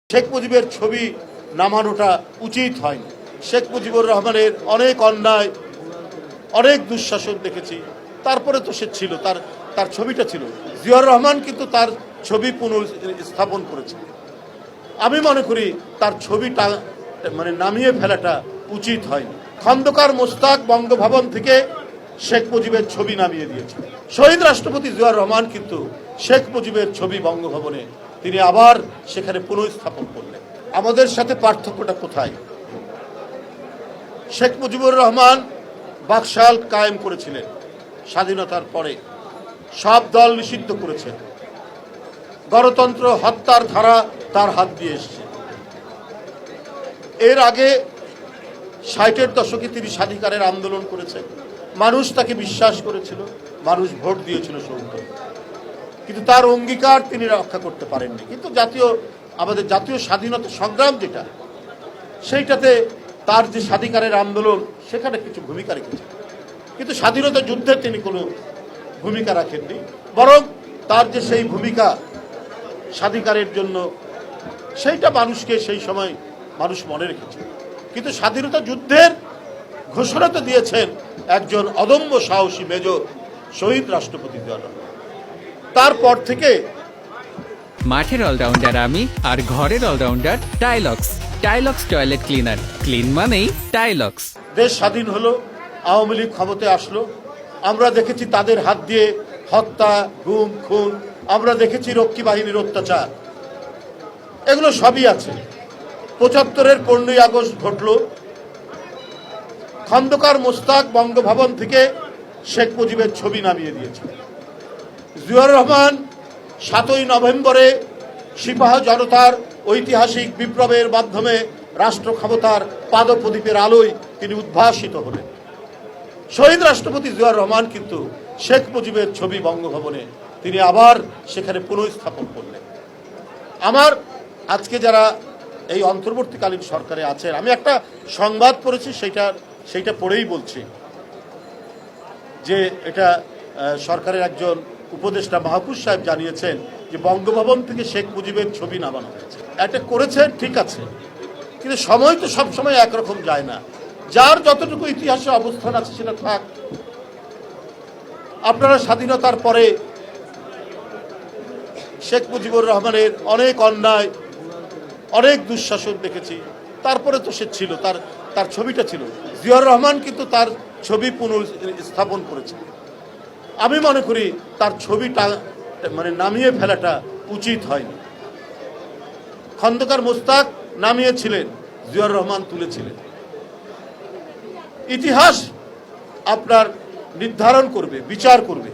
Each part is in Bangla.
শেখ মুজিবের ছবি নামানোটা উচিত হয়নি। শেখ মুজিবুর রহমানের অনেক অন্যায়, অনেক দুঃশাসন দেখেছি, তারপরে তো সে ছিল, তার ছবিটা ছিল। জিয়াউর রহমান কিন্তু তার ছবি পুনঃস্থাপন করেছে। আমি মনে করি তার ছবিটা নামিয়ে ফেলাটা উচিত হয়নি। খন্দকার মোশতাক বঙ্গভবন থেকে শেখ মুজিবের ছবি নামিয়ে দিয়েছে। শহীদ রাষ্ট্রপতি জিয়াউর রহমান কিন্তু শেখ মুজিবের ছবি বঙ্গভবনে তিনি আবার সেখানে পুনঃস্থাপন করলেন। আমাদের সাথে পার্থক্যটা কোথায়? শেখ মুজিবুর রহমান বাকশাল কায়েম করেছিলেন, স্বাধীনতার পরে সব দল নিষিদ্ধ করেছেন, গণতন্ত্র হত্যার ধারা তার হাত দিয়ে এসছে। এর আগে 60-এর দশকে তিনি স্বাধিকারের আন্দোলন করেছেন, মানুষ তাকে বিশ্বাস করেছিল, মানুষ ভোট দিয়েছিল সৌন্দর্য, কিন্তু তার অঙ্গীকার তিনি রক্ষা করতে পারেননি। কিন্তু আমাদের জাতীয় স্বাধীনতা সংগ্রাম যেটা, সেইটাতে তার যে স্বাধিকারের আন্দোলন সেখানে কিছু ভূমিকা রেখেছেন, কিন্তু স্বাধীনতা যুদ্ধে তিনি কোনো ভূমিকা রাখেননি। বরং তার যে সেই ভূমিকা স্বাধিকারের জন্য, সেইটা মানুষকে সেই সময় মানুষ মনে রেখেছে। কিন্তু স্বাধীনতা যুদ্ধের ঘোষণা তো দিয়েছেন একজন অদম্য সাহসী মেজর শহীদ রাষ্ট্রপতি জিয়াউর রহমান। তারপর থেকে মাঠের অলরাউন্ডার আমি, আর ঘরের allrounder Tylox. Tylox toilet cleaner, clean মানেই টাইলক্স। দেশ স্বাধীন হলো, আওয়ামী লীগ ক্ষমতায় আসলো, আমরা দেখেছি তাদের হাত দিয়ে হত্যা, গুম, খুন, আমরা দেখেছি রক্ষী বাহিনীর অত্যাচার, এগুলো সবই আছে। 75-এর 15ই আগস্ট ঘটল, খন্দকার মোশতাক বঙ্গভবন থেকে শেখ মুজিবের ছবি নামিয়ে দিয়েছে। জিয়াউর রহমান 7ই নভেম্বরে সিপাহ জনতার ঐতিহাসিক বিপ্লবের মাধ্যমে রাষ্ট্র ক্ষমতার পাদপ্রদীপের আলোয় তিনি উদ্ভাসিত হলেন। শহীদ রাষ্ট্রপতি জিয়াউর রহমান কিন্তু শেখ মুজিবের ছবি বঙ্গভবনে তিনি আবার সেখানে পুনঃস্থাপন করলেন। আমার আজকে যারা এই অন্তর্বর্তীকালীন সরকারে আছেন, আমি একটা সংবাদ পড়েছি, সেইটা পড়েই বলছি যে এটা সরকারের একজন উপদেষ্টা মাহফুজ সাহেব জানিয়েছেন যে বঙ্গভবন থেকে শেখ মুজিবের ছবি নামানো হয়েছে। এটা করেছেন, ঠিক আছে, কিন্তু সময় তো সবসময় একরকম যায় না। যার যতটুকু ইতিহাসে অবস্থান আছে সেটা থাক। আপনারা স্বাধীনতার পরে শেখ মুজিবুর রহমানের অনেক অন্যায়, অনেক দুঃশাসন দেখেছি, তারপরে তো সে ছিল, তার ছবিটা ছিল। জিয়াউর রহমান কিন্তু তার ছবি পুনঃস্থাপন করেছে। আমি মনে করি তার ছবিটা নামিয়ে ফেলাটা উচিত হয়নি। খন্দকার মোশতাক নামিয়েছিলেন, জিয়াউর রহমান তুলেছিলেন। ইতিহাস আপনার নির্ধারণ করবে, বিচার করবে,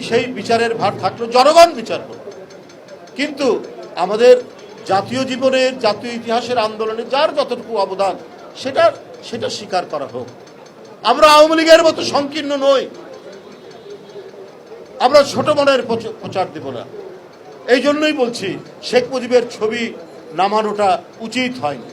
সেই বিচারের ভার থাকলো, জনগণ বিচার করবে। কিন্তু আমাদের জাতীয় জীবনের, জাতীয় ইতিহাসের আন্দোলনে যার যতটুকু অবদান সেটা স্বীকার করা হোক। আমরা আওয়ামী লীগের মতো সংকীর্ণ নই, আমরা ছোট মনের প্রচার দেব না। এই জন্যই বলছি শেখ মুজিবের ছবি নামানোটা উচিত হয়নি।